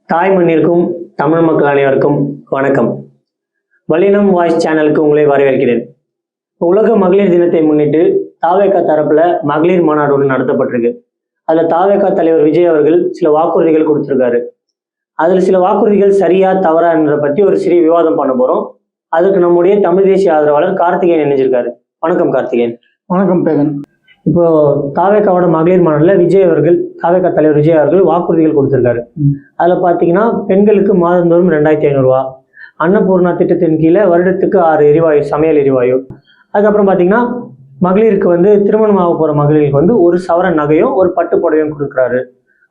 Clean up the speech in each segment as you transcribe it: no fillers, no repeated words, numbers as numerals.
தாய் மண்ணிற்கும் தமிழ் மக்கள் அனைவருக்கும் வணக்கம். வல்லினம் வாய்ஸ் சேனலுக்கு உங்களை வரவேற்கிறேன். உலக மகளிர் தினத்தை முன்னிட்டு தாவேகா தரப்புல மகளிர் மாநாடு ஒன்று நடத்தப்பட்டிருக்கு. அதுல தாவேகா தலைவர் விஜய் அவர்கள் சில வாக்குறுதிகள் கொடுத்திருக்காரு. அதுல சில வாக்குறுதிகள் சரியா தவறா என்ற பற்றி ஒரு சிறிய விவாதம் பண்ண போறோம். அதுக்கு நம்முடைய தமிழ் தேசிய ஆதரவாளர் கார்த்திகேயன் இணைஞ்சிருக்காரு. வணக்கம் கார்த்திகேயன். வணக்கம் பேகன். இப்போ தாவேகாவோட மகளிர் மாநாடுல விஜய் அவர்கள், தாவேகா தலைவர் விஜய் அவர்கள் வாக்குறுதிகள் கொடுத்திருக்காரு. அதுல பாத்தீங்கன்னா பெண்களுக்கு மாதந்தோறும் 2500 ரூபா, அன்னபூர்ணா திட்டத்தின் கீழே வருடத்துக்கு 6 எரிவாயு, சமையல் எரிவாயு. அதுக்கப்புறம் பாத்தீங்கன்னா மகளிருக்கு திருமணம் ஆக போற மகளிருக்கு ஒரு சவரன் நகையும் ஒரு பட்டு புடவையும் கொடுக்குறாரு.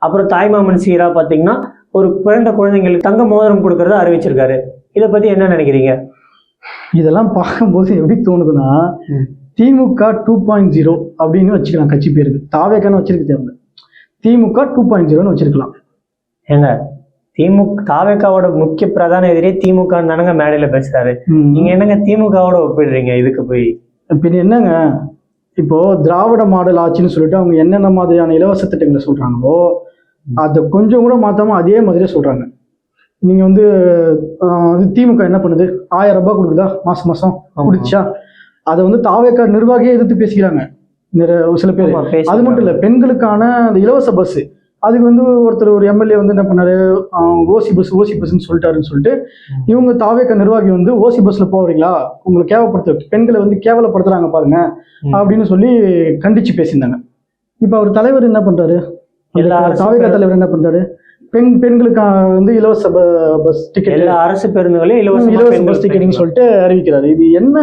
அப்புறம் தாய்மாமன் சீரா பாத்தீங்கன்னா ஒரு பிறந்த குழந்தைங்களுக்கு தங்க மோதிரம் கொடுக்கறத அறிவிச்சிருக்காரு. இதை பத்தி என்ன நினைக்கிறீங்க? இதெல்லாம் பார்க்கும்போது எப்படி தோணுதுன்னா, திமுக 2.0 அப்படின்னு வச்சுக்கலாம். கட்சி பேருக்கு தாவேகான்னு வச்சிருக்க தேவை, திமுக 2.0ன்னு வச்சிருக்கலாம். ஏங்க, தாவேகாவோட முக்கிய பிரதான எதிரே திமுக தானங்க மேடையில பேசுறாரு. நீங்க என்னங்க திமுகவோட ஒப்பிடுறீங்க? இதுக்கு போய் இப்ப என்னங்க, இப்போ திராவிட மாடல் ஆட்சின்னு சொல்லிட்டு அவங்க என்னென்ன மாதிரியான இலவச திட்டங்களை சொல்றாங்களோ அதை கொஞ்சம் கூட மாத்தாம அதே மாதிரியே சொல்றாங்க. நீங்க திமுக என்ன பண்ணுது, 1000 ரூபாய் கொடுக்குதா மாசம் மாசம் குடிச்சா, அதை தாவேகா நிர்வாகியே எதிர்த்து பேசிக்கிறாங்க சில பேர். அது மட்டும் இல்ல, பெண்களுக்கான அந்த இலவச பஸ், அதுக்கு ஒருத்தர் ஒரு எம்எல்ஏ என்ன பண்ணாரு, ஓசி பஸ்ன்னு சொல்லிட்டாருன்னு சொல்லிட்டு இவங்க தாவேகா நிர்வாகி ஓசி பஸ்ல போவீங்களா, உங்களை பெண்களை கேவலப்படுத்துறாங்க பாருங்க அப்படின்னு சொல்லி கண்டிச்சு பேசியிருந்தாங்க. இப்ப அவர் தலைவர் என்ன பண்றாரு, தாவேகா தலைவர் என்ன பண்றாரு, பெண்களுக்கு இலவச பஸ் டிக்கெட், எல்லா அரசு பேருந்துகளையும் இலவச பஸ் டிக்கெட்னு சொல்லிட்டு அறிவிக்கிறாரு. இது என்ன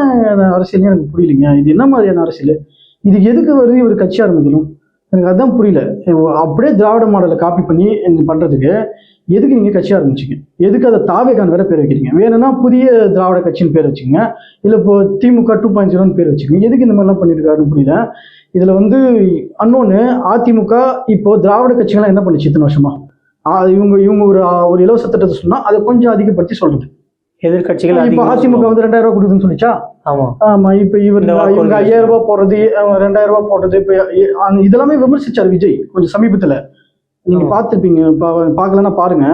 அரசியல் எனக்கு புரியலைங்க. இது என்ன மாதிரியான அரசியல்? இதுக்கு எதுக்கு இவர் கட்சி ஆரம்பிக்கணும்? எனக்கு அதுதான் புரியல. அப்படியே திராவிட மாடலை காப்பி பண்ணி பண்றதுக்கு எதுக்கு நீங்க கட்சி ஆரம்பிச்சிங்க? எதுக்கு அதை தாவேகான்னு வேற பேர் வைக்கிறீங்க? வேணும்னா புதிய திராவிட கட்சின்னு பேர் வச்சுங்க, இல்ல இப்போ திமுக 2.0ன்னு பேர் வச்சுக்கோங்க. எதுக்கு இந்த மாதிரிலாம் பண்ணிருக்காருன்னு புரியல. இதுல அன்னொன்னு, அதிமுக இப்போ திராவிட கட்சிகள்லாம் என்ன பண்ணுச்சு இத்தனை வருஷமா? இவங்க ஒரு இலவச திட்டத்தை சொன்னா அதை கொஞ்சம் அதிகப்படுத்தி சொல்றது. எதிர்கட்சிகள் இப்ப அதிமுக 2000 ரூபாய் கொடுக்குதுன்னு சொல்லிச்சா? ஆமா. இப்ப இவங்க 5000 ரூபாய் போடுறது, 2000 ரூபாய் போடுறது, இப்ப இதெல்லாமே விமர்சிச்சாரு விஜய் கொஞ்சம் சமீபத்துல. நீங்க பாத்துருப்பீங்க, பாக்கலன்னா பாருங்க.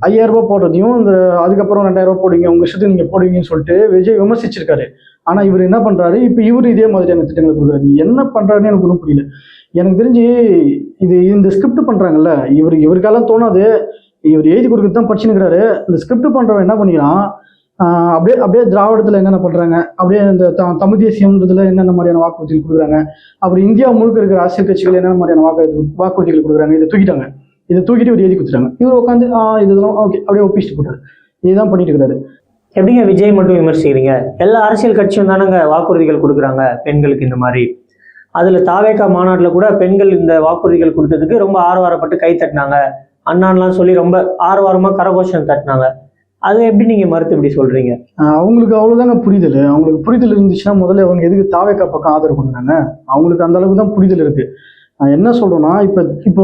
5000 ரூபாய் போடுறதையும் அதுக்கப்புறம் 2000 ரூபாய் போடுவீங்க, உங்க இஷ்டத்துக்கு நீங்க போடுவீங்கன்னு சொல்லிட்டு விஜய் விமர்சிச்சிருக்காரு. ஆனா இவர் என்ன பண்றாரு, இப்ப இவரு இதே மாதிரியான திட்டங்களை கொடுக்குறாரு. என்ன பண்றாருன்னு எனக்கு ஒன்றும் புரியல. எனக்கு தெரிஞ்சு இந்த ஸ்கிரிப்ட் பண்றாங்கல்ல, இவருக்கெல்லாம் தோணாது, இவர் எழுதி கொடுக்குறது தான் படிச்சுக்கிறாரு. இந்த ஸ்கிரிப்ட் பண்றவன் என்ன பண்ணிக்கிறான், அப்படியே திராவிடத்துல என்னென்ன பண்றாங்க, அப்படியே இந்த தமிழ் தேசியம்ன்றதுல என்னென்ன மாதிரியான வாக்குறுதிகள் கொடுக்குறாங்க, அப்புறம் இந்தியா முழுக்க இருக்கிற அரசியல் கட்சிகள் என்னென்ன மாதிரியான வாக்குறுதிகள் கொடுக்குறாங்க, இதை தூக்கிட்டு இவர் எழுதி கொடுத்துட்டாங்க. இவர் உட்காந்து இதெல்லாம் ஓகே அப்படியே ஒப்பிச்சுட்டு போட்டாரு. இதுதான் பண்ணிட்டு இருக்கிறாரு. எப்படிங்க விஜய் மட்டும் விமர்சிக்கிறீங்க? எல்லா அரசியல் கட்சியும் தானங்க வாக்குறுதிகள் கொடுக்குறாங்க பெண்களுக்கு இந்த மாதிரி. அதுல தாவேகா மாநாட்டுல கூட பெண்கள் இந்த வாக்குறுதிகள் கொடுத்ததுக்கு ரொம்ப ஆரவாரப்பட்டு கை தட்டினாங்க, அண்ணான்லாம் சொல்லி ரொம்ப ஆரவாரமா கரகோஷம் தட்டினாங்க. அது எப்படி நீங்க மறுத்து இப்படி சொல்றீங்க? அவங்களுக்கு அவ்வளவுதாங்க புரிதல். அவங்களுக்கு புரிதல் இருந்துச்சுன்னா முதல்ல அவங்க எதுக்கு தாவேகா பக்கம் ஆதரவு கொடுக்குறாங்க? அவங்களுக்கு அந்த அளவுக்கு தான் புரிதல் இருக்கு. நான் என்ன சொல்றேன்னா, இப்போ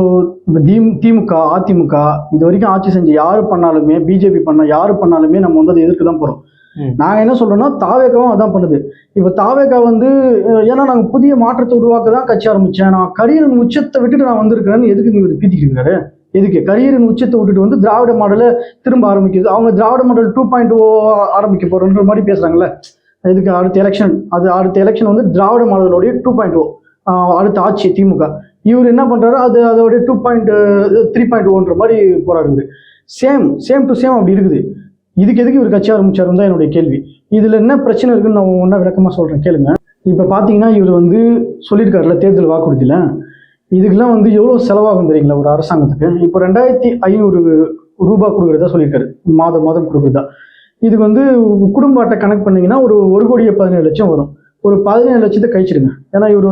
திமுக அதிமுக இது வரைக்கும் ஆட்சி செஞ்சு யாரு பண்ணாலுமே, பிஜேபி யாரு பண்ணாலுமே நம்ம அதை எதிர்க்கு தான் போறோம். நாங்க என்ன சொல்றோம்னா, தாவேகாவும் அதான் பண்ணுது. இப்ப தாவேகா ஏன்னா நாங்க புதிய மாற்றத்தை உருவாக்க தான் கட்சி ஆரம்பிச்சேன், நான் கரியரின் உச்சத்தை விட்டுட்டு நான் வந்திருக்கிறேன்னு எதுக்கு நீங்க பீத்திக்கிட்டு இருக்காரு? எதுக்கு கரியரின் உச்சத்தை விட்டுட்டு திராவிட மாடலை திரும்ப ஆரம்பிக்குது? அவங்க திராவிட மாடல் 2.0 ஆரம்பிக்க போறோன்ற மாதிரி பேசுறாங்கல்ல. இதுக்கு அடுத்த எலெக்ஷன் திராவிட மாடலோடைய 2.0 அடுத்த ஆட்சி திமுக. இவர் என்ன பண்றாரு, அதோடைய 3.0ன்ற மாதிரி போறாரு. சேம் டு சேம் அப்படி இருக்குது. இதுக்கு எதுக்கு இவர் கட்சி ஆரம்பிச்சாருன்னு தான் என்னுடைய கேள்வி. இதுல என்ன பிரச்சனை இருக்குன்னு நான் ஒன்னா விளக்கமா சொல்றேன், கேளுங்க. இப்ப பாத்தீங்கன்னா இவர் சொல்லியிருக்காருல தேர்தல் வாக்குறுதியில, இதுக்கெல்லாம் எவ்வளவு செலவாகும் தெரியுங்களா ஒரு அரசாங்கத்துக்கு? இப்போ 2500 ரூபாய் கொடுக்குறதா சொல்லியிருக்காரு, மாதம் கொடுக்குறதா. இதுக்கு குடும்ப அட்டை கணக்கு பண்ணீங்கன்னா ஒரு கோடியே 17 லட்சம் வரும். ஒரு 17 லட்சத்தை கழிச்சிடுங்க. ஏன்னா இவர்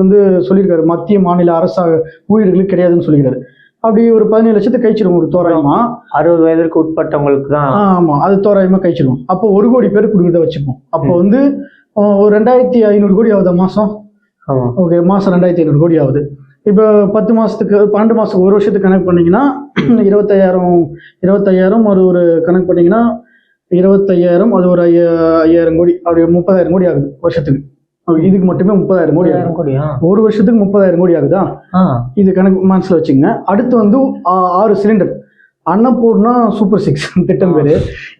சொல்லியிருக்காரு மத்திய மாநில அரசாங்க ஊழியர்களுக்கு கிடையாதுன்னு சொல்லியிருக்காரு. அப்படி ஒரு 17 லட்சத்தை கழிச்சிடும் ஒரு தோராயமா. 60 வயதிற்கு உட்பட்டவங்களுக்கு தான். ஆமா, அது தோராயமா கழிச்சிடும். அப்போ 1 கோடி பேர் கொடுக்குறத வச்சுப்போம். அப்போ ஒரு 2500 கோடி ஆகுதா மாசம்? ஓகே, மாசம் 2500 கோடி ஆகுது. இப்போ 10 மாசத்துக்கு 12 மாசத்துக்கு ஒரு வருஷத்துக்கு கணக்கு பண்ணீங்கன்னா 25,000 ஒரு கணக்கு பண்ணீங்கன்னா 25,000 அது ஒரு 5,000 கோடி, அப்படி 30,000 கோடி ஆகுது வருஷத்துக்கு. இதுக்கு மட்டுமே 30,000 கோடி ஆகும். ஒரு வருஷத்துக்கு 30,000 கோடி ஆகுதா? இது கணக்கு மனசுல வச்சுங்க. அடுத்து 6 சிலிண்டர் அன்னபூர்ணா சூப்பர் 6 திட்டம் பேர்.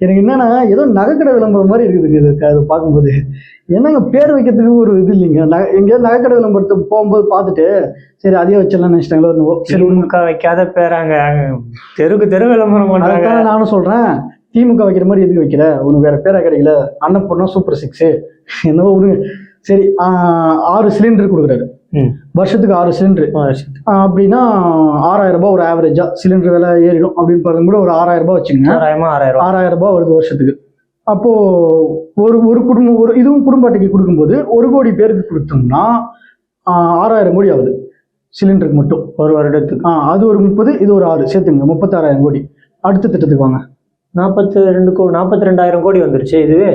எனக்கு என்னன்னா ஏதோ நகைக்கடை விளம்பரம் மாதிரி இருக்குதுங்க இதுக்கு அது பார்க்கும்போது. என்னங்க பேர் வைக்கிறதுக்கு ஒரு இது இல்லைங்க. எங்கேயாவது நகைக்கடை விளம்பரத்தை போகும்போது பார்த்துட்டு சரி அதே வச்சிடலாம் நினைச்சிட்டாங்களோ என்னவோ. சரி திமுக வைக்காத பேராங்க, தெருக்கு தெரு விளம்பரம் பண்றாங்க. அதுதான் நானும் சொல்றேன், திமுக வைக்கிற மாதிரி எதுக்கு வைக்கிற, உனக்கு வேற பேரா கிடைக்கல, அன்னபூர்ணா சூப்பர் 6 என்னவோ விடுங்க. சரி 6 சிலிண்டர் கொடுக்குறாரு வருஷத்துக்கு 6 சிலிண்டர் அப்படின்னா 6000 ரூபாய் ஒரு ஆவரேஜா சிலிண்டர் விலை ஏறிடும் அப்படின்னு பாருங்க கூட ஒரு 6000 ரூபாய் வச்சுங்க. 6000 ரூபாய் வருது வருஷத்துக்கு. அப்போ ஒரு குடும்பம் ஒரு இதுவும் குடும்ப அட்டைக்கு கொடுக்கும்போது 1 கோடி பேருக்கு கொடுத்தோம்னா 6000 கோடி ஆகுது சிலிண்டருக்கு மட்டும் ஒரு வருடத்துக்கு. அது ஒரு 30, இது ஒரு 6 சேர்த்துங்க 36000 கோடி. அடுத்த திட்டத்துக்கு வாங்க. 42,000 கோடி வந்துருச்சு இதுவே.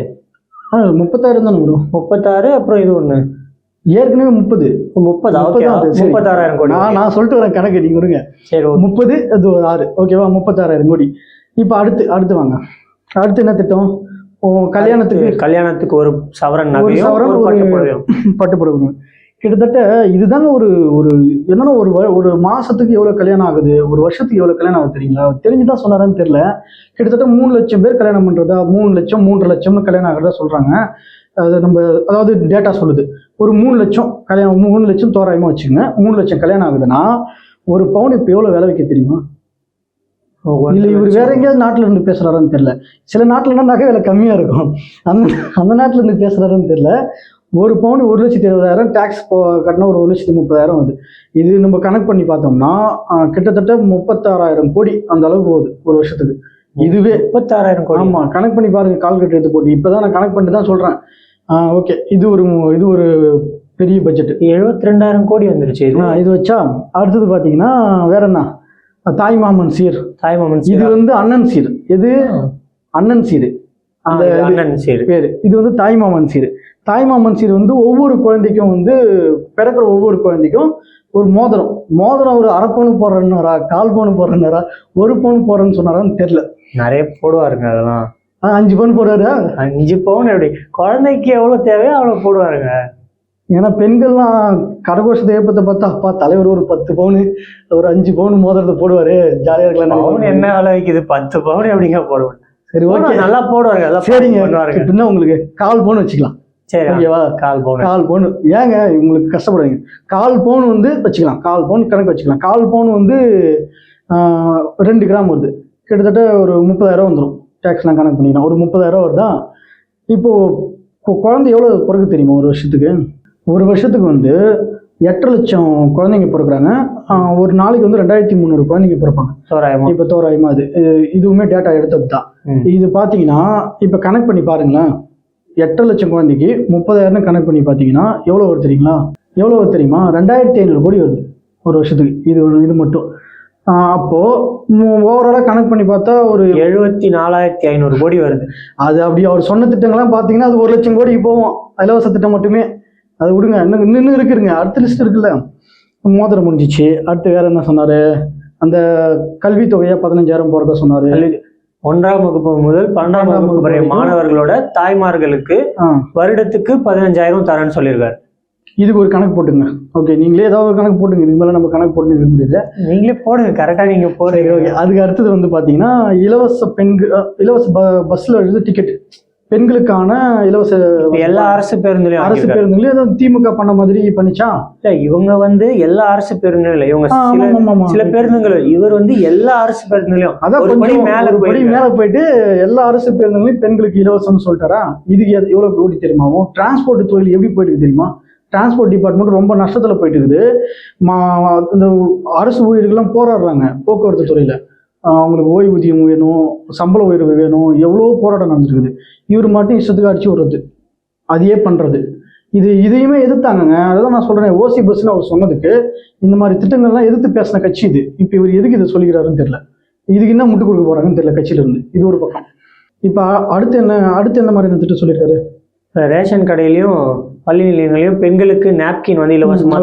30,000 தானே வரும். 36 அப்புறம் இது ஒண்ணு ஏற்கனவே 30. 36,000 கோடி. நான் சொல்லிட்டு வரேன் கணக்கு, நீங்க விடுங்க. சரி 30 அது ஒரு 6 ஓகேவா, 36,000 கோடி. இப்போ அடுத்து வாங்க. அடுத்து என்ன திட்டம்? கல்யாணத்துக்கு ஒரு சவரன் பட்டுப்புடவை. கிட்டத்தட்ட இதுதாங்க ஒரு என்னன்னா ஒரு மாசத்துக்கு எவ்வளவு கல்யாணம் ஆகுது, ஒரு வருஷத்துக்கு எவ்வளவு கல்யாணம் ஆகுது தெரியுங்களா? தெரிஞ்சுதான் சொன்னாரான்னு தெரியல. கிட்டத்தட்ட 3 லட்சம் பேர் கல்யாணம் பண்றதா, 3 லட்சம் 3.5 லட்சம்னு கல்யாணம் ஆகுறதா சொல்றாங்க. அது அதாவது டேட்டா சொல்லுது. ஒரு 3 லட்சம் கல்யாணம், 3 லட்சம் தோராயமா வச்சுங்க. 3 லட்சம் கல்யாணம் ஆகுதுன்னா ஒரு பவுன் இப்போ எவ்வளவு விலை வைக்க தெரியுமா? இல்ல இவர் வேற எங்கேயாவது நாட்டுல இருந்து பேசுறாருன்னு தெரியல. சில நாட்டுலன்னா நகை விலை கம்மியா இருக்கும், அந்த நாட்டுல இருந்து பேசுறாருன்னு தெரியல. ஒரு பவுன் 1,70,000, டாக்ஸ் கட்டினா ஒரு 1,30,000 வருது. இது நம்ம கணக்கு பண்ணி பார்த்தோம்னா கிட்டத்தட்ட 36,000 கோடி அந்த அளவுக்கு போகுது ஒரு வருஷத்துக்கு. இதுவே 36,000 கோடி. ஆமா, கணக்கு பண்ணி பாருங்க, கால்குலேட்டர் எடுத்து போட்டு. இப்பதான் நான் கணக்கு பண்ணிட்டு தான் சொல்றேன். ஓகே, இது ஒரு பெரிய பட்ஜெட். 72,000 கோடி வந்துருச்சு இது வச்சா. அடுத்தது பாத்தீங்கன்னா வேற என்ன? தாய்மாமன் சீர். இது அண்ணன் சீர். எது? அண்ணன் சீர். அந்த பேரு இது தாய்மாமன் சீர். தாய்மாமன் சீர் ஒவ்வொரு குழந்தைக்கும் பிறக்கிற ஒவ்வொரு குழந்தைக்கும் ஒரு மோதிரம் ஒரு அரை பவுன் போடுறேன்னாரா, 1/4 பவுன் போடுறேன்னாரா, 1 பவுன் போடுறேன்னு சொன்னாரான்னு தெரியல. நிறைய போடுவாருங்க அதெல்லாம். 5 பவுன் போடுவாரு. 5 பவுன் எப்படி? குழந்தைக்கு எவ்வளவு தேவையோ அவ்வளவு போடுவாருங்க. ஏன்னா பெண்கள்லாம் கரகோஷ தேப்பத்தை பார்த்தா அப்பா தலைவர் ஒரு 10 பவுன் ஒரு 5 பவுன் மோதிரத்தை போடுவாரு, ஜாலியா இருக்கலாம். என்ன வேலை வைக்குது? 10 பவுன் எப்படிங்க போடுவாரு? சரி ஓகே, நல்லா போடுவாங்க. சரிங்க, பின்ன உங்களுக்கு 1/4 பவுன் வச்சுக்கலாம். சரி ஓகேவா, 1/4 பவுன். ஏங்க உங்களுக்கு கஷ்டப்படுவீங்க. 1/4 பவுன் வச்சுக்கலாம், 1/4 பவுன் கணக்கு வச்சுக்கலாம். 1/4 பவுன் 2 கிராம் வருது. கிட்டத்தட்ட ஒரு 30,000 வந்துடும். டேக்ஸ்லாம் கணக்கு பண்ணிக்கலாம். ஒரு 30,000 வருதா? இப்போ குழந்தை எவ்வளவு பிறகு தெரியுமா? ஒரு வருஷத்துக்கு 8 லட்சம் குழந்தைங்க பிறகுறாங்க. ஒரு நாளைக்கு 2,300 குழந்தைங்க பிறப்பாங்க. இப்ப தோராயமா இதுவுமே டேட்டா எடுத்தது தான். இது பாத்தீங்கன்னா இப்ப கணக்கு பண்ணி பாருங்களேன். 8 லட்சம் குழந்தைக்கு 30,000 கணக்கு பண்ணி பாத்தீங்கன்னா எவ்வளவு வருது தெரியுங்களா? 2,500 கோடி வருது ஒரு வருஷத்துக்கு. இது மட்டும். அப்போ ஓவராலா கணக்கு பண்ணி பார்த்தா ஒரு 74,500 கோடி வருது. அது அப்படி அவர் சொன்ன திட்டங்கள்லாம் பாத்தீங்கன்னா அது 1 லட்சம் கோடிக்கு போவோம். இலவச திட்டம் மட்டுமே. அது விடுங்க, இன்னும் இருக்குங்க. அடுத்த லிஸ்ட் இருக்குல்ல. மோதிரம் முடிஞ்சிச்சு. அடுத்து வேற என்ன சொன்னாரு? அந்த கல்வித்தொகையா 15,000 போறதா சொன்னாரு. 1ஆம் வகுப்பு முதல் 12ஆம் வகுப்பு வரை மாணவர்களோட தாய்மார்களுக்கு வருடத்துக்கு 15,000 தரேன்னு சொல்லியிருக்காரு. இதுக்கு ஒரு கணக்கு போட்டுங்க. ஓகே, நீங்களே ஏதாவது ஒரு கணக்கு போட்டுங்க. இதுக்கு மேலே நம்ம கணக்கு போட்டு இருக்க முடியாது. நீங்களே போடுங்க, கரெக்டாக நீங்கள் போடுங்க. ஓகே, அதுக்கு அடுத்தது பார்த்தீங்கன்னா இலவச பஸ்ஸில் டிக்கெட் பெண்களுக்கான இலவச எல்லா அரசு பேருந்துலையும் திமுக பண்ண மாதிரி பண்ணிச்சா? இல்ல, இவங்க எல்லா அரசு பேருந்துலையும் இவங்க சில பேருந்துகள், இவர் எல்லா அரசு பேருந்துலையும் அதான் மேல போயிட்டு எல்லா அரசு பேருந்துகளையும் பெண்களுக்கு இலவசம்னு சொல்லிட்டாரா? இதுக்கு எவ்வளவு கோடி தெரியுமாவும்? டிரான்ஸ்போர்ட் தொழில் எப்படி போயிட்டு இருக்கு தெரியுமா? டிரான்ஸ்போர்ட் டிபார்ட்மெண்ட் ரொம்ப நஷ்டத்துல போயிட்டு இருக்குது. இந்த அரசு ஊழியர்கள்லாம் போராடுறாங்க போக்குவரத்து துறையில. அவங்களுக்கு ஓய்வூதியம் வேணும், சம்பள உயர்வு வேணும், எவ்வளோ போராட்டம் நடந்துருக்குது. இவர் மட்டும் இஷ்டத்துக்கு அடிச்சு விடுறது, அதையே பண்றது. இதையுமே எதிர்த்தாங்க. அதான் நான் சொல்றேன், ஓசி பஸ்ன்னு அவர் சொன்னதுக்கு இந்த மாதிரி திட்டங்கள்லாம் எதிர்த்து பேசின கட்சி இது. இப்போ இவர் எதுக்கு இதை சொல்லிக்கிறாருன்னு தெரியல. இதுக்கு என்ன முட்டு கொடுக்க போறாங்கன்னு தெரியல கட்சியில இருந்து. இது ஒரு பக்கம். இப்போ அடுத்து என்ன மாதிரி திட்டம் சொல்லியிருக்காரு? ரேஷன் கடையிலையும் பள்ளி நிலையங்களையும் பெண்களுக்கு நாப்கின் இலவசமா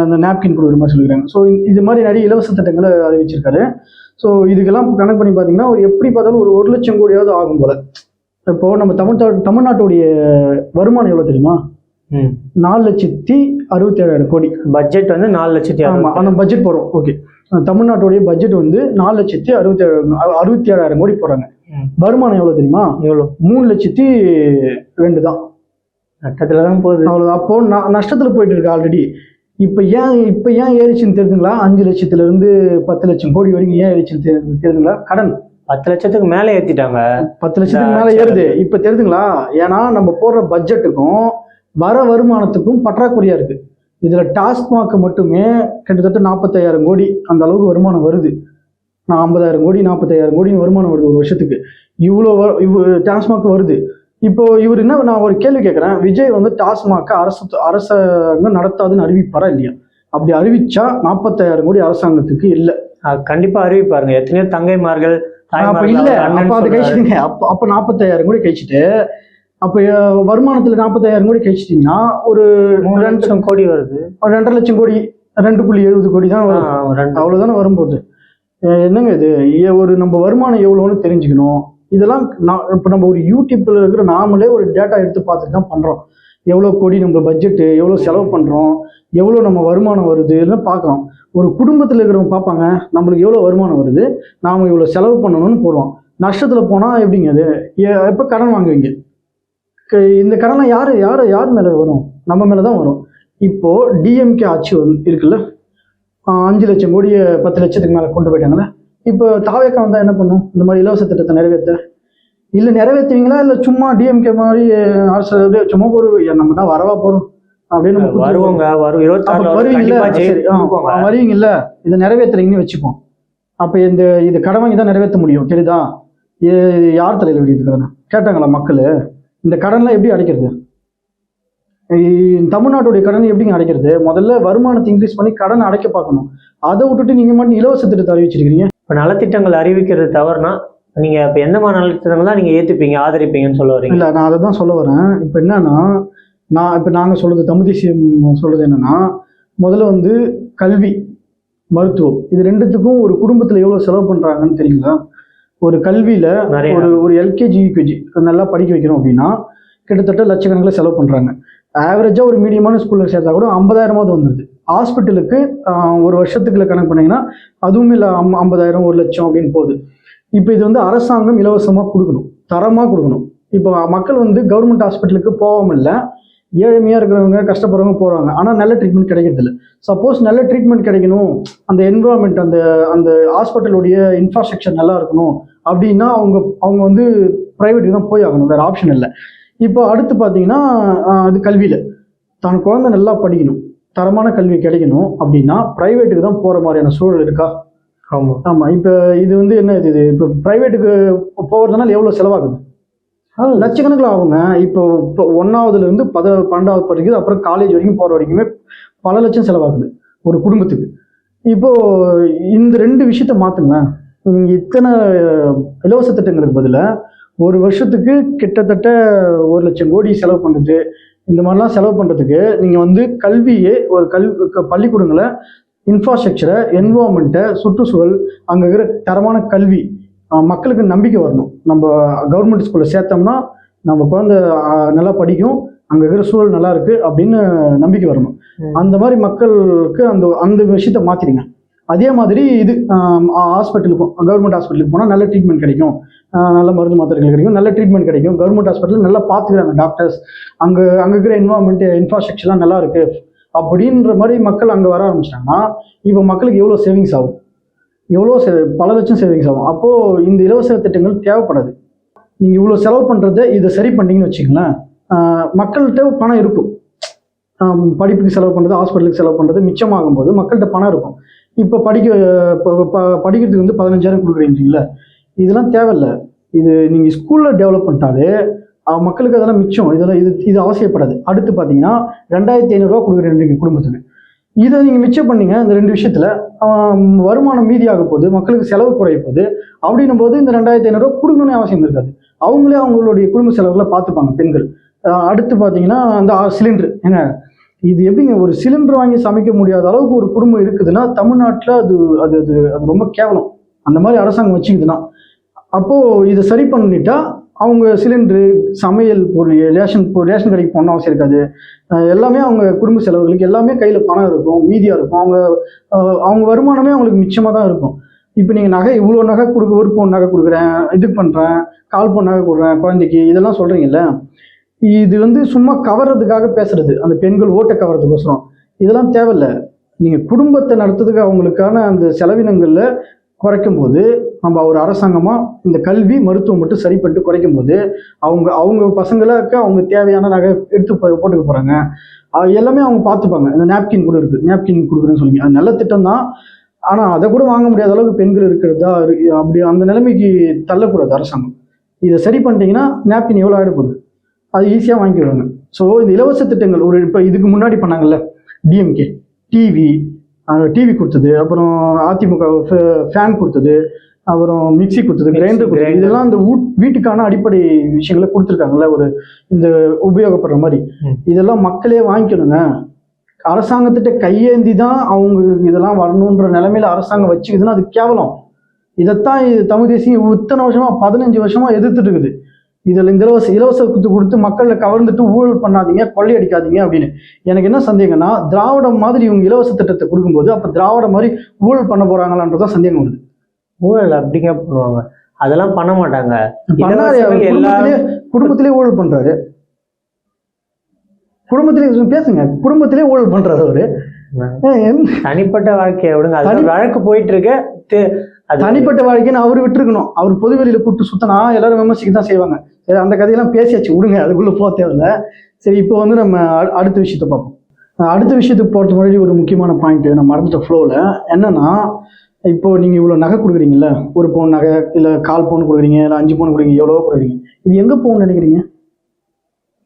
அந்த நாப்கின் கொடுக்குற மாதிரி சொல்லிக்கிறாங்க. ஸோ இது மாதிரி நிறைய இலவச திட்டங்களை அறிவிச்சிருக்காரு. ஸோ இதுக்கெல்லாம் கணக்கு பண்ணி பார்த்தீங்கன்னா ஒரு எப்படி பார்த்தாலும் ஒரு 1 லட்சம் கோடியாவது ஆகும் போல. இப்போ நம்ம தமிழ்நாட்டுடைய வருமானம் எவ்வளோ தெரியுமா? 4,67,000 கோடி பட்ஜெட் வந்து 4,00,000. ஆமா அந்த பட்ஜெட் போடுறோம். ஓகே, தமிழ்நாட்டுடைய பட்ஜெட் வந்து 4,67,000 கோடி போடுறாங்க. வருமானம் எவ்வளவு தெரியுமா? எவ்வளோ? 3,02,000 தான். நட்டத்துல தான் போகுது. அவ்வளவு. அப்போ நஷ்டத்துல போயிட்டு இருக்கு ஆல்ரெடி. இப்ப ஏன் ஏறிச்சுன்னு தெரியுதுங்களா? 5 லட்சத்துல இருந்து 10 லட்சம் கோடி வரைக்கும் ஏன் ஏறிச்சுன்னு தெரியுதுங்களா? கடன் 10 லட்சத்துக்கு மேல ஏத்திட்டாங்க. 10 லட்சத்துக்கு மேல ஏறுது இப்ப தெரியுதுங்களா? ஏன்னா நம்ம போடுற பட்ஜெட்டுக்கும் வர வருமானத்துக்கும் பற்றாக்குறையா இருக்கு. இதுல டாஸ்மாக் மட்டுமே கிட்டத்தட்ட 45,000 கோடி அந்த அளவுக்கு வருமானம் வருது. 50,000 கோடி 45,000 கோடி வருமானம் வருது ஒரு வருஷத்துக்கு. இவ்வளோ டாஸ்மாக் வருது. இப்போ இவர் என்ன, நான் ஒரு கேள்வி கேட்குறேன், விஜய் வந்து டாஸ்மாக் அரசாங்கம் நடத்தாதுன்னு அறிவிப்பாரா இல்லையா? அப்படி அறிவிச்சா 45,000 கோடி அரசாங்கத்துக்கு இல்லை. கண்டிப்பா அறிவிப்பாருங்க. எத்தனையோ தங்கைமார்கள் அப்ப இல்ல அப்ப அதை கழிச்சிட்டீங்க. அப்ப 45,000 கோடி கழிச்சுட்டு அப்ப வருமானத்துல 45,000 கோடி கழிச்சிட்டீங்கன்னா ஒரு 3 லட்சம் கோடி வருது. 2.5 லட்சம் கோடி 2.70 கோடி தான் வரும். அவ்வளவுதானே வரும்போது. என்னங்க இது? ஒரு நம்ம வருமானம் எவ்வளோன்னு தெரிஞ்சுக்கணும். இதெல்லாம் இப்போ நம்ம ஒரு யூடியூப்ல இருக்கிற நாமளே ஒரு டேட்டா எடுத்து பார்த்துட்டு தான் பண்றோம். எவ்வளோ கோடி நம்ம பட்ஜெட்டு, எவ்வளோ செலவு பண்றோம், எவ்வளோ நம்ம வருமானம் வருது எல்லாம் பார்க்குறோம். ஒரு குடும்பத்தில் இருக்கிறவங்க பார்ப்பாங்க, நம்மளுக்கு எவ்வளோ வருமானம் வருது, நாம இவ்வளோ செலவு பண்ணணும்னு போடுவோம். நஷ்டத்துல போனா எப்படிங்க அது? எப்போ கடன் வாங்குவீங்க? இந்த கடன்லாம் யார் மேல வரும்? நம்ம மேல தான் வரும். இப்போ டிஎம்கே ஆட்சி இருக்குல்ல, 5 லட்சம் கோடியை 10 லட்சத்துக்கு மேல கொண்டு போயிட்டாங்களே. இப்போ தாவேக்கா வந்தா என்ன பண்ணும்? இந்த மாதிரி இலவச திட்டத்தை நிறைவேற்றுவீங்களா? இல்லை சும்மா டிஎம்கே மாதிரி அரசு சும்மா ஒரு நம்ம தான் வரவா போறோம் அப்படின்னு வருவாங்க. வருவீங்கல்ல, இதை நிறைவேற்றுறீங்கன்னு வச்சுப்போம். அப்ப இது கடன் வாங்கி தான் நிறைவேற்ற முடியும். தெரியுதா? யார் தலையில விடுறது? கேட்டாங்களா மக்கள்? இந்த கடன்லாம் எப்படி அடைக்கிறது? தமிழ்நாட்டுடைய கடன் எப்படிங்க அடைக்கிறது? முதல்ல வருமானத்தை இன்க்ரீஸ் பண்ணி கடனை அடைக்க பார்க்கணும். அதை விட்டுட்டு நீங்க மட்டும் இலவச திட்டத்தை அறிவிச்சிருக்கீங்க. இப்போ நலத்திட்டங்கள் அறிவிக்கிறது தவறுனா நீங்க இப்போ எந்த மாதிரி நலத்திட்டங்கள் தான் நீங்க ஏத்துப்பீங்க, ஆதரிப்பீங்கன்னு சொல்ல வரீங்க? இல்லை, நான் அதை தான் சொல்ல வரேன். இப்போ என்னன்னா, நாங்கள் சொல்றது, தமிழ் தேசியம் சொல்றது என்னன்னா, முதல்ல வந்து கல்வி, மருத்துவம், இது ரெண்டுத்துக்கும் ஒரு குடும்பத்தில் எவ்வளோ செலவு பண்றாங்கன்னு தெரியுங்களா? ஒரு கல்வியில ஒரு எல்கேஜி யூகேஜி நல்லா படிக்க வைக்கணும் அப்படின்னா கிட்டத்தட்ட லட்சக்கணக்கில் செலவு பண்றாங்க. ஆவரேஜா ஒரு மீடியமான ஸ்கூல்ல சேர்த்தா கூட 50,000 வந்துருது. ஹாஸ்பிட்டலுக்கு ஒரு வருஷத்துக்குள்ள கணக்கு பண்ணீங்கன்னா அதுவும் இல்லை 50,000 1 லட்சம் அப்படின்னு போகுது. இப்போ இது வந்து அரசாங்கம் இலவசமா கொடுக்கணும், தரமா கொடுக்கணும். இப்போ மக்கள் வந்து கவர்மெண்ட் ஹாஸ்பிட்டலுக்கு போகாம இல்லை, ஏழ்மையா இருக்கிறவங்க கஷ்டப்படுறவங்க போறாங்க, ஆனா நல்ல ட்ரீட்மெண்ட் கிடைக்கிறது இல்லை. சப்போஸ் நல்ல ட்ரீட்மெண்ட் கிடைக்கணும், அந்த என்விரான்மெண்ட், அந்த ஹாஸ்பிட்டலுடைய இன்ஃப்ராஸ்ட்ரக்சர் நல்லா இருக்கணும் அப்படின்னா அவங்க வந்து பிரைவேட்டுக்கு தான் போய் ஆகணும், வேற ஆப்ஷன் இல்லை. இப்போ அடுத்து பார்த்தீங்கன்னா அது கல்வியில் தான் குழந்தை நல்லா படிக்கணும், தரமான கல்வி கிடைக்கணும் அப்படின்னா பிரைவேட்டுக்கு தான் போகிற மாதிரியான சூழல் இருக்கா? ஆமாம். இப்போ இது வந்து என்ன இது? இப்போ பிரைவேட்டுக்கு போகிறதுனால எவ்வளோ செலவாகுது? லட்சக்கணக்கில் ஆகுங்க. இப்போ 1ஆவதுலேருந்து 12ஆவது படிக்குது, அப்புறம் காலேஜ் வரைக்கும் போகிற வரைக்குமே பல லட்சம் செலவாகுது ஒரு குடும்பத்துக்கு. இப்போ இந்த 2 விஷயத்த மாற்றுங்க. இத்தனை இலவச திட்டங்களுக்கு பதிலாக ஒரு வருஷத்துக்கு கிட்டத்தட்ட 1 லட்சம் கோடி செலவு பண்ணுறது, இந்த மாதிரிலாம் செலவு பண்ணுறதுக்கு நீங்கள் வந்து கல்வியே ஒரு பள்ளிக்கூடங்களை, இன்ஃப்ராஸ்ட்ரக்சரை, என்விரான்மெண்ட்டை, சுற்றுச்சூழல், அங்கே இருக்கிற தரமான கல்வி, மக்களுக்கு நம்பிக்கை வரணும். நம்ம கவர்மெண்ட் ஸ்கூலில் சேர்த்தோம்னா நம்ம குழந்தை நல்லா படிக்கும், அங்கே இருக்கிற சூழல் நல்லா இருக்கு அப்படின்னு நம்பிக்கை வரணும். அந்த மாதிரி மக்களுக்கு அந்த விஷயத்த மாற்றிடுங்க. அதே மாதிரி இது ஹாஸ்பிட்டலுக்கும், கவர்மெண்ட் ஹாஸ்பிட்டலுக்கு போனால் நல்ல ட்ரீட்மெண்ட் கிடைக்கும், நல்ல மருந்து மாத்திரைகள் கிடைக்கும், நல்ல ட்ரீட்மெண்ட் கிடைக்கும். கவர்மெண்ட் ஹாஸ்பிட்டல் நல்லா பார்த்துக்கிறாங்க டாக்டர்ஸ், அங்கே இருக்கிற என்விரான்மெண்ட், இன்ஃப்ராஸ்ட்ரக்சர்லாம் நல்லா இருக்கு அப்படின்ற மாதிரி மக்கள் அங்கே வர ஆரம்பிச்சிட்டாங்கன்னா இப்போ மக்களுக்கு எவ்வளோ சேவிங்ஸ் ஆகும்? பல லட்சம் சேவிங்ஸ் ஆகும். அப்போது இந்த இலவச திட்டங்கள் தேவைப்படாது. நீங்கள் இவ்வளோ செலவு பண்ணுறத இதை சரி பண்ணிங்கன்னு வச்சுங்களேன், மக்கள்கிட்ட பணம் இருக்கும். படிப்புக்கு செலவு பண்ணுறது, ஹாஸ்பிட்டலுக்கு செலவு பண்ணுறது மிச்சமாகும் போது மக்கள்கிட்ட பணம் இருக்கும். இப்போ படிக்கிறதுக்கு வந்து 15,000 கொடுக்குறீங்களா? இதெல்லாம் தேவையில்லை. இது நீங்கள் ஸ்கூலில் டெவலப் பண்ணிட்டாலே மக்களுக்கு அதெல்லாம் மிச்சம். இது அவசியப்படாது. அடுத்து பார்த்தீங்கன்னா 2,500 ரூபா கொடுக்குறீங்க குடும்பத்துக்கு. இதை நீங்கள் மிச்சம் பண்ணீங்க. இந்த 2 விஷயத்தில் வருமானம் மீதியாக போகுது, மக்களுக்கு செலவு குறைய போகுது. அப்படின்னும் போது இந்த 2,500 ரூபா கொடுக்கணும்னு அவசியம் இருக்காது. அவங்களே அவங்களுடைய குடும்ப செலவுகளை பார்த்துப்பாங்க பெண்கள். அடுத்து பார்த்தீங்கன்னா அந்த சிலிண்டர், ஏங்க இது எப்படிங்க ஒரு சிலிண்டர் வாங்கி சமைக்க முடியாத அளவுக்கு ஒரு குடும்பம் இருக்குதுன்னா தமிழ்நாட்டில் அது அது அது அது ரொம்ப கேவலம். அந்த மாதிரி அரசாங்கம் வச்சுக்குதுன்னா அப்போது இதை சரி பண்ணிட்டா அவங்க சிலிண்டரு, சமையல் பொருள், ரேஷன் கடைக்கு போகணும் அவசியம் இருக்காது. எல்லாமே அவங்க குடும்ப செலவுகளுக்கு எல்லாமே கையில் பணம் இருக்கும், மீதியாக இருக்கும். அவங்க வருமானமே அவங்களுக்கு மிச்சமாக தான் இருக்கும். இப்போ நீங்கள் நகை இவ்வளோ நகை ஒரு பவுன் நகை கொடுக்குறேன், இது பண்ணுறேன், 1/4 பவுன் நகை கொடுக்குறேன் குழந்தைக்கு, இதெல்லாம் சொல்கிறீங்கல்ல, இது வந்து சும்மா கவர்றதுக்காக பேசுறது, அந்த பெண்கள் ஓட்டை கவர்றதுக்கோசரம். இதெல்லாம் தேவையில்லை. நீங்கள் குடும்பத்தை நடத்துறதுக்கு அவங்களுக்கான அந்த செலவினங்களில் குறைக்கும் போது, நம்ம ஒரு அரசாங்கமாக இந்த கல்வி மருத்துவம் மட்டும் சரி பண்ணிட்டு குறைக்கும் போது, அவங்க பசங்களுக்கு அவங்க தேவையான நகை எடுத்து போட்டுக்க போகிறாங்க. எல்லாமே அவங்க பார்த்துப்பாங்க. இந்த நாப்கின் கூட இருக்குது, நாப்கின் கொடுக்குறேன்னு சொல்லிங்க, அது நல்ல திட்டம் தான். ஆனால் அதை கூட வாங்க முடியாத அளவுக்கு பெண்கள் இருக்கிறதா அப்படி அந்த நிலைமைக்கு தள்ளக்கூடாது அரசாங்கம். இதை சரி பண்ணிட்டீங்கன்னா நாப்கின் எவ்வளோ ஆகிட போகுது, அது ஈஸியாக வாங்கிடுவாங்க. ஸோ இந்த இலவச திட்டங்கள் இப்போ இதுக்கு முன்னாடி பண்ணாங்கல்ல டிஎம்கே, டிவி கொடுத்தது, அப்புறம் அதிமுக ஃபேன் கொடுத்தது, அப்புறம் மிக்சி கொடுத்தது, கிரைண்டர் கொடுத்தது, இதெல்லாம் அந்த வீட்டுக்கான அடிப்படை விஷயங்களை கொடுத்துருக்காங்கல்ல, ஒரு இந்த உபயோகப்படுற மாதிரி. இதெல்லாம் மக்களே வாங்கிக்கணுங்க. அரசாங்கத்திட்ட கையேந்தி தான் அவங்க இதெல்லாம் வரணுன்ற நிலைமையில அரசாங்கம் வச்சுக்குதுன்னா அது கேவலம். இதைத்தான் தமிழ் தேசியம் இத்தனை வருஷமா 15 வருஷமா எதிர்த்துட்டு இருக்குது. இதில் இந்த இலவச கொடுத்து மக்களை கவர்ந்துட்டு ஊழல் பண்ணாதீங்க, கொள்ளையடிக்காதீங்க அப்படின்னு. எனக்கு என்ன சந்தேகம்னா, திராவிடம் மாதிரி இவங்க இலவச திட்டத்தை கொடுக்கும்போது அப்போ திராவிடம் மாதிரி ஊழல் பண்ண போறாங்களான்றதான் சந்தேகம் வருது. ஊழல் அப்படிங்க பண்ணுவாங்க, அதெல்லாம் பண்ண மாட்டாங்க. குடும்பத்திலே ஊழல் பண்றாரு, குடும்பத்திலே பேசுங்க, குடும்பத்திலே ஊழல் பண்றாரு அவரு. தனிப்பட்ட வாழ்க்கையை விடுங்க, அது வழக்கு போயிட்டு இருக்கு. தனிப்பட்ட வாழ்க்கைன்னு அவரு விட்டுருக்கணும். அவர் பொதுவெளியில கூப்பிட்டு சுத்தனா எல்லாரும் விமர்சிக்க தான் செய்வாங்க. சரி, அந்த கதையெல்லாம் பேசியாச்சு, விடுங்க, அதுக்குள்ள போக தேவையில்ல. சரி, இப்போ வந்து நம்ம அடுத்த விஷயத்த பார்ப்போம். அடுத்த விஷயத்துக்கு போகிறதுக்கு முன்னாடி ஒரு முக்கியமான பாயிண்ட் நம்ம மறந்துட்ட ஃப்ளோவில் என்னன்னா, இப்போ நீங்கள் இவ்வளோ நகை கொடுக்குறீங்கல்ல, 1 பவுன் நகை, இல்லை 1/4 பவுன் கொடுக்குறீங்க, இல்லை 5 பவுன் கொடுக்குறீங்க, எவ்வளோ கொடுக்குறீங்க, இது எங்கே போகணும்னு நினைக்கிறீங்க?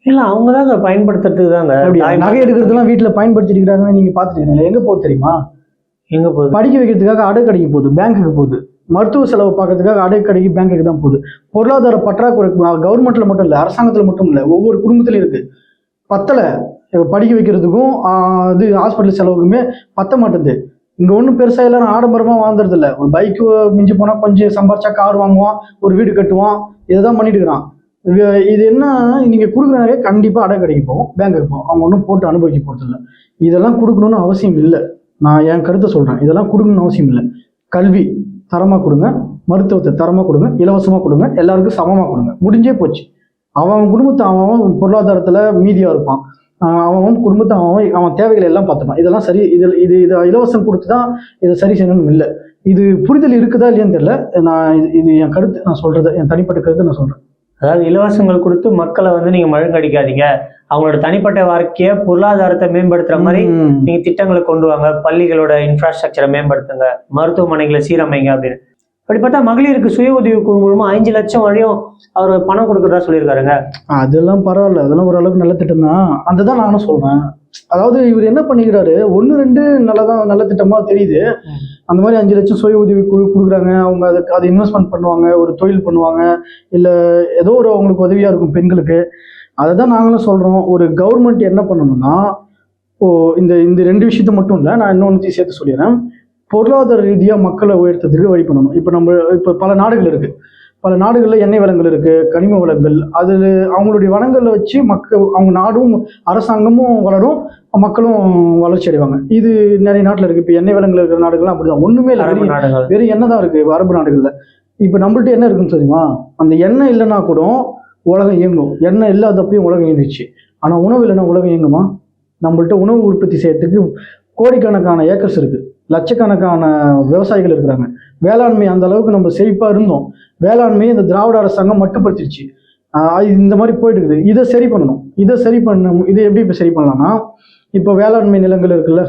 இல்லை, அவங்க தாங்க பயன்படுத்துறதுக்கு தாங்க. நகை எடுக்கிறதுலாம் வீட்டில் பயன்படுத்திருக்கிறாங்கன்னு நீங்கள் பார்த்துருக்கீங்களா? எங்கே போகுது தெரியுமா? எங்கே போகுது? படிக்க வைக்கிறதுக்காக அடகு கடைக்கு போகுது, பேங்க்குக்கு போகுது. மருத்துவ செலவு பார்க்கறதுக்காக அடகு கடைக்கு, பேங்க்குக்கு தான் போகுது. பொருளாதார பற்றாக்குறை கவர்மெண்ட்டில் மட்டும் இல்லை, அரசாங்கத்தில் மட்டும் இல்லை, ஒவ்வொரு குடும்பத்திலையும் இருக்குது. பத்தலை, படிக்க வைக்கிறதுக்கும் இது ஹாஸ்பிட்டல் செலவுக்குமே பத்த மாட்டேது. இங்கே ஒன்றும் பெருசாக எல்லாரும் ஆடம்பரமாக வாழ்ந்துறது இல்லை. ஒரு பைக்கு மிஞ்சி போனால் கொஞ்சம் சம்பாரிச்சா கார் வாங்குவான், ஒரு வீடு கட்டுவான், இதை தான் பண்ணிட்டு இருக்கிறான். இது என்ன, நீங்கள் கொடுக்குறாங்க கண்டிப்பாக அடகு கடைக்கு போவோம், பேங்க்குக்கு போவோம். அவங்க ஒன்றும் போட்டு அனுபவிக்க போகிறது இல்லை. இதெல்லாம் கொடுக்கணும்னு அவசியம் இல்லை. நான் என் கருத்தை சொல்கிறேன், இதெல்லாம் கொடுக்கணும்னு அவசியம் இல்லை. கல்வி தரமாக கொடுங்க, மருத்துவத்தை தரமாக கொடுங்க, இலவசமாக கொடுங்க, எல்லாருக்கும் சமமாக கொடுங்க, முடிஞ்சே போச்சு. அவன் குடும்பத்தை அவன் பொருளாதாரத்தில் மீதியாக இருப்பான், அவன் குடும்பத்தை அவன் தேவைகளை எல்லாம் பார்த்துப்பான். இதெல்லாம் சரி, இது இலவசம் கொடுத்து தான் இதை சரி செய்யணும்னு இல்லை. இது புரிதல் இருக்குதா இல்லையான்னு தெரியல. இது என் கருத்து, நான் சொல்கிறது என் தனிப்பட்ட கருத்து நான் சொல்கிறேன். அதாவது இலவசங்கள் கொடுத்து மக்களை வந்து நீங்க மழுங்கடிக்காதீங்க, அவங்களோட தனிப்பட்ட வாழ்க்கையை பொருளாதாரத்தை மேம்படுத்துற மாதிரி நீங்க திட்டங்களை கொண்டு வாங்க, பள்ளிகளோட இன்ஃப்ராஸ்ட்ரக்சரை மேம்படுத்துங்க, மருத்துவமனைகளை சீரமைங்க அப்படின்னு. அப்படி பார்த்தா மகளிருக்கு சுய உதவி குழு மூலமா 5 லட்சம் வரையும் அவர் பணம் கொடுக்கறதா சொல்லியிருக்காருங்க. அதெல்லாம் பரவாயில்ல, அதெல்லாம் ஓரளவுக்கு நல்ல திட்டம் தான். அதுதான் நானும் சொல்றேன். அதாவது இவர் என்ன பண்ணிக்கிறாரு, 1-2 நல்ல திட்டமா தெரியுது. அந்த மாதிரி 5 லட்சம் சுய உதவி குழு கொடுக்குறாங்க, அவங்க அதை இன்வெஸ்ட்மெண்ட் பண்ணுவாங்க, ஒரு தொழில் பண்ணுவாங்க, இல்லை ஏதோ ஒரு அவங்களுக்கு உதவியா இருக்கும் பெண்களுக்கு. அதை தான் நாங்களும் சொல்றோம். ஒரு கவர்மெண்ட் என்ன பண்ணணும்னா, இந்த 2 விஷயத்த மட்டும் இல்லை, நான் இன்னொன்று சேர்த்து சொல்லிடுறேன். பொருளாதார ரீதியாக மக்களை உயர்த்ததுக்கு வழி பண்ணணும். இப்போ பல நாடுகள் இருக்கு, பல நாடுகளில் எண்ணெய் வளங்கள் இருக்கு, கனிம வளங்கள். அதில் அவங்களுடைய வளங்களை வச்சு அவங்க நாடும் அரசாங்கமும் வளரும், மக்களும் வளர்ச்சி அடைவாங்க. இது நிறைய நாட்டில் இருக்கு. இப்போ எண்ணெய் வளங்கள் இருக்கிற நாடுகள்லாம் அப்படிதான், ஒண்ணுமே இல்லை, வெறும் எண்ணெய் தான் இருக்கு அரபு நாடுகளில். இப்போ நம்மள்ட்ட என்ன இருக்குன்னு தெரியுமா? அந்த எண்ணெய் இல்லைன்னா கூட உலகம் இயங்கும். எண்ணெய் இல்லாதப்பையும் உலகம் இயங்குச்சு. ஆனால் உணவு இல்லைன்னா உலகம் இயங்குமா? நம்மள்ட்ட உணவு உற்பத்தி செய்யறதுக்கு கோடிக்கணக்கான ஏக்கர்ஸ் இருக்கு, லட்சக்கணக்கான விவசாயிகள் இருக்கிறாங்க. வேளாண்மை அந்த அளவுக்கு நம்ம செழிப்பாக இருந்தோம். வேளாண்மையை இந்த திராவிட அரசாங்கம் மட்டுப்படுத்திடுச்சு. இந்த மாதிரி போயிட்டு இருக்குது. இதை சரி பண்ணணும். இதை எப்படி இப்போ சரி பண்ணலாம்னா, இப்போ வேளாண்மை நிலங்கள் இருக்குல்ல,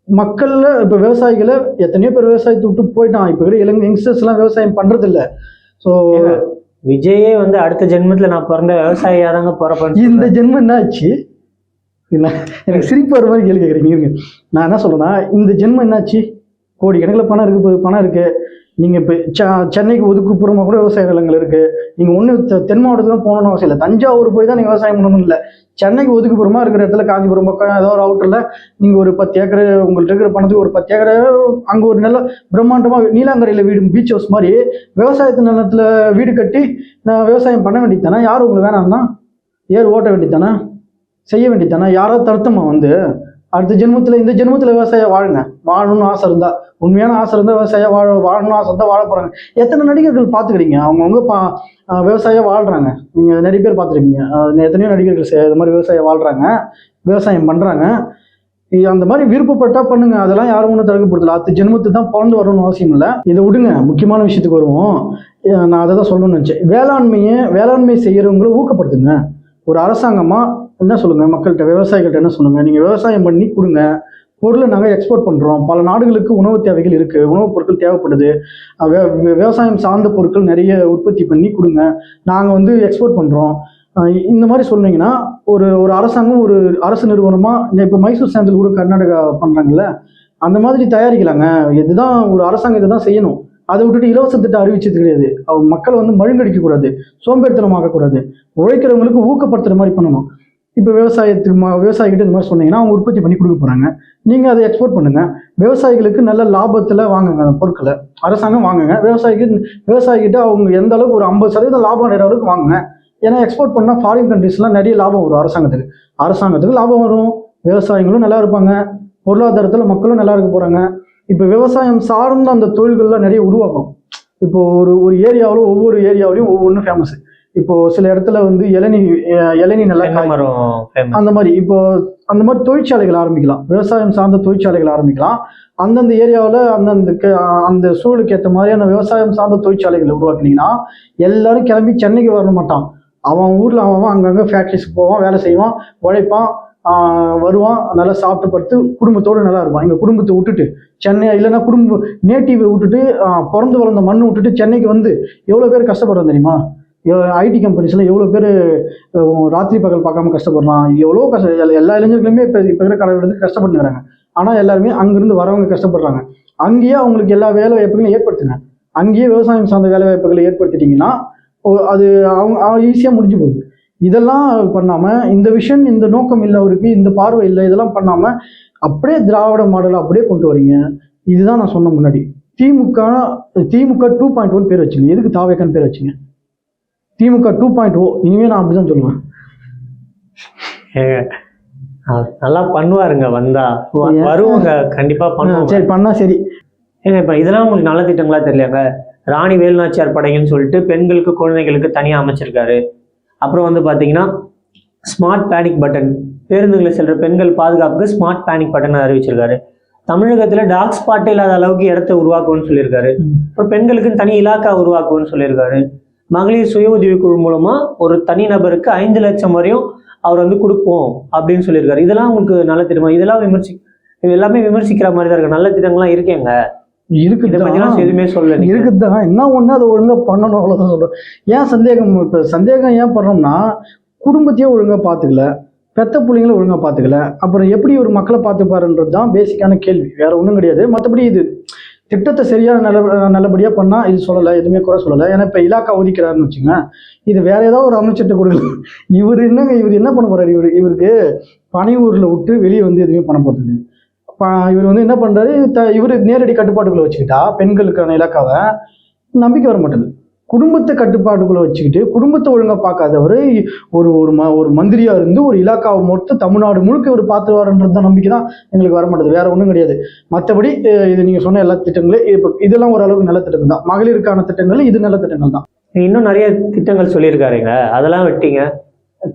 மக்கள்ல இப்போ விவசாயிகளை எத்தனையோ பேர் விவசாயத்தை விட்டு போயிட்டான். இப்போ யங்ஸ்டர்ஸ்லாம் விவசாயம் பண்றது இல்லை. ஸோ விஜயே வந்து அடுத்த ஜென்மத்தில் நான் பிறந்த விவசாயியா தாங்க பிறப்பேன். இந்த ஜென்மம் என்ன ஆச்சு? எனக்கு சிரிப்பு வர மாதிரி கேள்வி கேட்குறீங்க. நான் என்ன சொல்றேன்னா, இந்த ஜென்மம் என்னாச்சு? கோடிக்கணக்கில் பணம் இருக்கு, நீங்கள் இப்போ சென்னைக்கு ஒதுக்குப்புறமா கூட விவசாய நிலங்கள் இருக்குது. நீங்கள் ஒன்று தென் மாவட்டத்தில் தான் போகணும்னு அவசியம் இல்லை. தஞ்சாவூர் போய் தான் நீங்கள் விவசாயம் பண்ணணும் இல்லை. சென்னைக்கு ஒதுக்குப்புறமா இருக்கிற இடத்துல காஞ்சிபுரம் பக்கம் ஏதோ ஒரு அவுட்டரில் நீங்கள் ஒரு 10 ஏக்கர் உங்கள்கிட்ட இருக்கிற பணத்துக்கு ஒரு 10 ஏக்கரை அங்கே ஒரு நல்ல பிரம்மாண்டமாக நீலாங்கரையில் வீடு பீச் ஹவுஸ் மாதிரி விவசாயத்து நிலத்தில் வீடு கட்டி நான் விவசாயம் பண்ண வேண்டியதானே? யார் உங்களுக்கு வேணாம்னா ஏர் ஓட்ட வேண்டியதானே? செய்ய வேண்டியதானே? யாராவது தடுத்தமா வந்து அடுத்த ஜென்மத்தில் இந்த ஜென்மத்தில் விவசாயம் வாழுங்க. வாழணும்னு ஆசை இருந்தால், உண்மையான ஆசை இருந்தால் விவசாயம் வாழணும்னு ஆசை இருந்தால் வாழ போகிறாங்க. எத்தனை நடிகர்கள் பார்த்துக்கிறீங்க அவங்கவுங்க விவசாயம் வாழ்கிறாங்க. நீங்கள் நிறைய பேர் பார்த்துருக்கீங்க. எத்தனையோ நடிகர்கள் இது மாதிரி விவசாயம் வாழ்கிறாங்க, விவசாயம் பண்ணுறாங்க. அந்த மாதிரி விருப்பப்பட்டா பண்ணுங்க. அதெல்லாம் யாரும் ஒன்றும் தடுக்கப்படுத்தல. அடுத்த ஜென்மத்துக்கு தான் பிறந்து வரணும்னு அவசியம் இல்லை. இதை விடுங்க, முக்கியமான விஷயத்துக்கு வருவோம். நான் அதை தான் சொல்லணும்னு நினச்சேன். வேளாண்மை செய்கிறவங்களை ஊக்கப்படுத்துங்க. ஒரு அரசாங்கமாக என்ன சொல்லுங்கள் மக்கள்கிட்ட, விவசாயிகள்கிட்ட என்ன சொல்லுங்கள், நீங்கள் விவசாயம் பண்ணி கொடுங்க, பொருளை நாங்கள் எக்ஸ்போர்ட் பண்ணுறோம். பல நாடுகளுக்கு உணவு தேவைகள் இருக்குது, உணவுப் பொருட்கள் தேவைப்படுது, விவசாயம் சார்ந்த பொருட்கள் நிறைய உற்பத்தி பண்ணி கொடுங்க, நாங்கள் வந்து எக்ஸ்போர்ட் பண்ணுறோம். இந்த மாதிரி சொன்னீங்கன்னா ஒரு அரசாங்கம் ஒரு அரசு நிறுவனமாக இப்போ மைசூர் சாண்டல் கூட கர்நாடகா பண்ணுறாங்கல்ல, அந்த மாதிரி தயாரிக்கலாங்க. இதுதான் ஒரு அரசாங்கம் இதை தான் செய்யணும். அதை விட்டுட்டு இலவச திட்டம் அறிவிச்சது கிடையாது. அவங்க மக்களை வந்து மழுங்கடிக்கக்கூடாது, சோம்பேறித்தனமாக்கக்கூடாது, உழைக்கிறவங்களுக்கு ஊக்கப்படுத்துகிற மாதிரி பண்ணணும். இப்போ விவசாயிகிட்ட இந்த மாதிரி சொன்னீங்கன்னா அவங்க உற்பத்தி பண்ணி கொடுக்க போகிறாங்க. நீங்கள் அதை எக்ஸ்போர்ட் பண்ணுங்கள். விவசாயிகளுக்கு நல்ல லாபத்தில் வாங்குங்க அந்த பொருட்களை. அரசாங்கம் வாங்குங்க. விவசாயிகிட்ட அவங்க எந்த அளவுக்கு ஒரு 50% லாபம் அடைகிற அளவுக்கு வாங்குங்க. ஏன்னா எக்ஸ்போர்ட் பண்ணால் ஃபாரின் கண்ட்ரீஸ்லாம் நிறைய லாபம் வரும். அரசாங்கத்துக்கு லாபம் வரும், விவசாயிகளும் நல்லா இருப்பாங்க, பொருளாதாரத்தில் மக்களும் நல்லா இருக்க போகிறாங்க. இப்போ விவசாயம் சார்ந்த அந்த தொழில்கள்லாம் நிறைய உருவாக்கும். இப்போ ஒரு ஏரியாவில் ஒவ்வொரு ஏரியாவிலையும் ஒவ்வொன்றும் ஃபேமஸ். இப்போ சில இடத்துல வந்து இளநீ நல்லா அந்த மாதிரி இப்போ அந்த மாதிரி தொழிற்சாலைகள் ஆரம்பிக்கலாம். விவசாயம் சார்ந்த தொழிற்சாலைகள் ஆரம்பிக்கலாம். அந்தந்த ஏரியாவில் அந்த சூழலுக்கு ஏற்ற மாதிரியான விவசாயம் சார்ந்த தொழிற்சாலைகளை உருவாக்குனீங்கன்னா எல்லாரும் கிளம்பி சென்னைக்கு வர மாட்டான். அவன் ஊரில் அவன் அங்கங்கே ஃபேக்ட்ரிஸ்க்கு போவான், வேலை செய்வான், உழைப்பான், வருவான், நல்லா சாப்பிட்டு படுத்து குடும்பத்தோடு நல்லா இருப்பான். எங்கள் குடும்பத்தை விட்டுட்டு சென்னை இல்லைன்னா நேட்டிவை விட்டுட்டு பிறந்து வளர்ந்த மண்ணை விட்டுட்டு சென்னைக்கு வந்து எவ்வளோ பேர் கஷ்டப்படுறான் தெரியுமா? ஐடி கம்பெனிஸில் எவ்வளோ பேர் ராத்திரி பகல் பார்க்காம கஷ்டப்படுறான். எவ்வளோ எல்லா இளைஞர்களுமே இப்போ இருக்கிற காலகட்டத்துக்கு கஷ்டப்பட்டுக்கிறாங்க. ஆனால் எல்லாருமே அங்கேருந்து வரவங்க கஷ்டப்படுறாங்க. அங்கேயே அவங்களுக்கு எல்லா வேலை வாய்ப்புகளையும் ஏற்படுத்துங்க. அங்கேயே விவசாயம் சார்ந்த வேலை வாய்ப்புகளை ஏற்படுத்திட்டிங்கன்னா அது அவங்க ஈஸியாக முடிஞ்சு போகுது. இதெல்லாம் பண்ணாமல், இந்த விஷன், இந்த நோக்கம் இல்லை அவருக்கு, இந்த பார்வை இல்லை, இதெல்லாம் பண்ணாமல் அப்படியே திராவிட மாடலை அப்படியே கொண்டு வரீங்க. இதுதான் நான் சொன்ன முன்னாடி. திமுக 2.1 பேர் வச்சுங்க. எதுக்கு தாவேக்கான்னு பேர் வச்சுங்க? திமுக 2.0. இனிமே நான் அப்படிதான் சொல்லுவேன். நல்லா பண்ணுவாருங்க, வந்தா வருவாங்க, கண்டிப்பா பண்ணுவாங்க. சரி, பண்ணா சரி. ஏங்க இப்ப இதெல்லாம் உங்களுக்கு நல்ல திட்டங்களா தெரியலங்க. ராணி வேலுநாச்சியார் படைன்னு சொல்லிட்டு பெண்களுக்கு குழந்தைகளுக்கு தனியா அமைச்சிருக்காரு. அப்புறம் வந்து பாத்தீங்கன்னா ஸ்மார்ட் பேனிக் பட்டன், பேருந்துகளை செல்ற பெண்கள் பாதுகாப்புக்கு ஸ்மார்ட் பேனிக் பட்டன் அறிவிச்சிருக்காரு. தமிழகத்துல டாக் ஸ்பாட் இல்லாத அளவுக்கு இடத்தை உருவாக்குவோன்னு சொல்லியிருக்காரு. அப்புறம் பெண்களுக்கு தனி இலாக்கா உருவாக்குவோன்னு சொல்லியிருக்காரு. மகளிர் சுய உதவி குழு மூலமா ஒரு தனி நபருக்கு 5 லட்சம் வரையும் அவர் வந்து கொடுப்போம் அப்படின்னு சொல்லியிருக்காரு. இதெல்லாம் உங்களுக்கு நல்ல திட்டமா? இதெல்லாம் இது எல்லாமே விமர்சிக்கிற மாதிரி தான் இருக்கு. நல்ல திட்டங்கள்லாம் இருக்கேங்க, எதுவுமே சொல்ல இருக்குதான். என்ன ஒண்ணு அதை ஒழுங்கா பண்ணணும், அவ்வளவுதான் சொல்றோம். ஏன் சந்தேகம்? இப்ப சந்தேகம் ஏன் பண்றோம்னா, குடும்பத்தையே ஒழுங்கா பாத்துக்கல, பெத்த பிள்ளைங்களும் ஒழுங்கா பாத்துக்கல, அப்புறம் எப்படி ஒரு மக்களை பார்த்துப்பாருன்றது தான் பேசிக்கான கேள்வி, வேற ஒன்றும் கிடையாது. மற்றபடி இது திட்டத்தை சரியாக நல்லபடியாக பண்ணால் இது சொல்லலை, எதுவுமே குறை சொல்லலை. ஏன்னா இப்போ இலாக்கா ஒதுக்கிறாருன்னு வச்சுங்க, இது வேற ஏதாவது ஒரு அமைச்சர்கிட்ட கொடுக்கலாம். இவர் என்ன பண்ண போறாரு? இவருக்கு பனையூரில் விட்டு வெளியே வந்து எதுவுமே பண்ண போகிறது. இவர் வந்து என்ன பண்ணுறாரு, இவர் நேரடி கட்டுப்பாட்டுக்குள்ளே வச்சுக்கிட்டா பெண்களுக்கான இலாக்காவை நம்பிக்கை வர மாட்டேது. குடும்பத்தை கட்டுப்பாட்டுக்குள்ளே வச்சுக்கிட்டு குடும்பத்தை ஒழுங்காக பார்க்காதவர் ஒரு மந்திரியாக இருந்து ஒரு இலாக்காவை மொத்தம் தமிழ்நாடு முழுக்க இவர் பார்த்துருவாருன்றது தான் நம்பிக்கை தான் எங்களுக்கு வர மாட்டேது, வேற ஒன்றும் கிடையாது. மற்றபடி இது நீங்கள் சொன்ன எல்லா திட்டங்களும் இப்போ இதெல்லாம் ஓரளவுக்கு நல்ல திட்டங்கள் தான். மகளிருக்கான திட்டங்கள் இது நல்ல திட்டங்கள் தான். இன்னும் நிறைய திட்டங்கள் சொல்லியிருக்காருங்க, அதெல்லாம் வெட்டிங்க.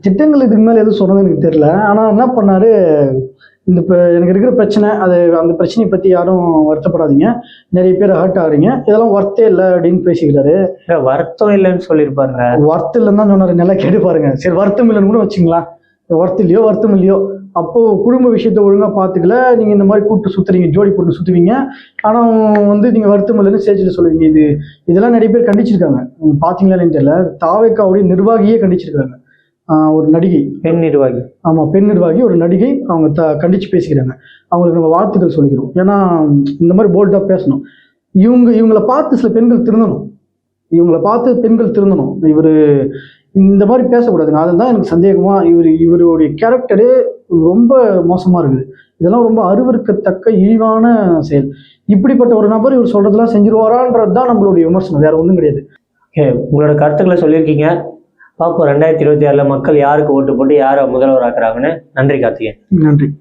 திட்டங்கள் இதுக்கு மேலே எதுவும் சொன்னது எனக்கு தெரியல. ஆனால் என்ன பண்ணாரு, இப்போ எனக்கு இருக்கிற பிரச்சனை, அந்த பிரச்சனையை பற்றி யாரும் வருத்தப்படாதீங்க, நிறைய பேர் ஹர்ட் ஆகுறீங்க, இதெல்லாம் ஒர்த்தே இல்லை அப்படின்னு பேசிக்கிறாரு. வருத்தம் இல்லைன்னு சொல்லியிருப்பாருங்க. ஒர்த்து இல்லைன்னு தான் சொன்னாரு. நல்லா கேட்டு பாருங்க. சரி, வருத்தம் இல்லைன்னு கூட வச்சுங்களா, ஒர்த்து இல்லையோ வருத்தம் இல்லையோ, அப்போது குடும்ப விஷயத்தை ஒழுங்காக பார்த்துக்கல, நீங்கள் இந்த மாதிரி கூப்பிட்டு சுற்றுறீங்க, ஜோடி போட்டு சுற்றுவீங்க, ஆனால் வந்து நீங்கள் வருத்தம் இல்லைன்னு ஸ்டேஜில் சொல்லுவீங்க. இதெல்லாம் நிறைய பேர் கண்டிச்சிருக்காங்க. நீங்கள் பார்த்தீங்களான்னு தெரியல, தாவேக்காவுடைய நிர்வாகியே கண்டிச்சிருக்காங்க. ஒரு நடிகை, பெண் நிர்வாகி, ஆமாம் பெண் நிர்வாகி, ஒரு நடிகை, அவங்க கண்டித்து பேசிக்கிறாங்க. அவங்களுக்கு நம்ம வாழ்த்துக்கள் சொல்லிக்கிறோம். ஏன்னா இந்த மாதிரி போல்டாக பேசணும். இவங்களை பார்த்து சில பெண்கள் திருந்தணும். இவர் இந்த மாதிரி பேசக்கூடாதுங்க. அதுதான் எனக்கு சந்தேகமா, இவருடைய கேரக்டரே ரொம்ப மோசமா இருக்குது. இதெல்லாம் ரொம்ப அருவருக்கத்தக்க இழிவான செயல். இப்படிப்பட்ட ஒரு நபர் இவர் சொல்றதெல்லாம் செஞ்சிருவாரான்றது தான் நம்மளுடைய விமர்சனம், வேற ஒன்றும் கிடையாது. உங்களோட கருத்துக்களை சொல்லியிருக்கீங்க. பார்ப்போம் 2026 மக்கள் யாருக்கு ஓட்டு போட்டு யாரை முதல்வர் ஆக்குறாங்கன்னு. நன்றி கார்த்திகேயன். நன்றி.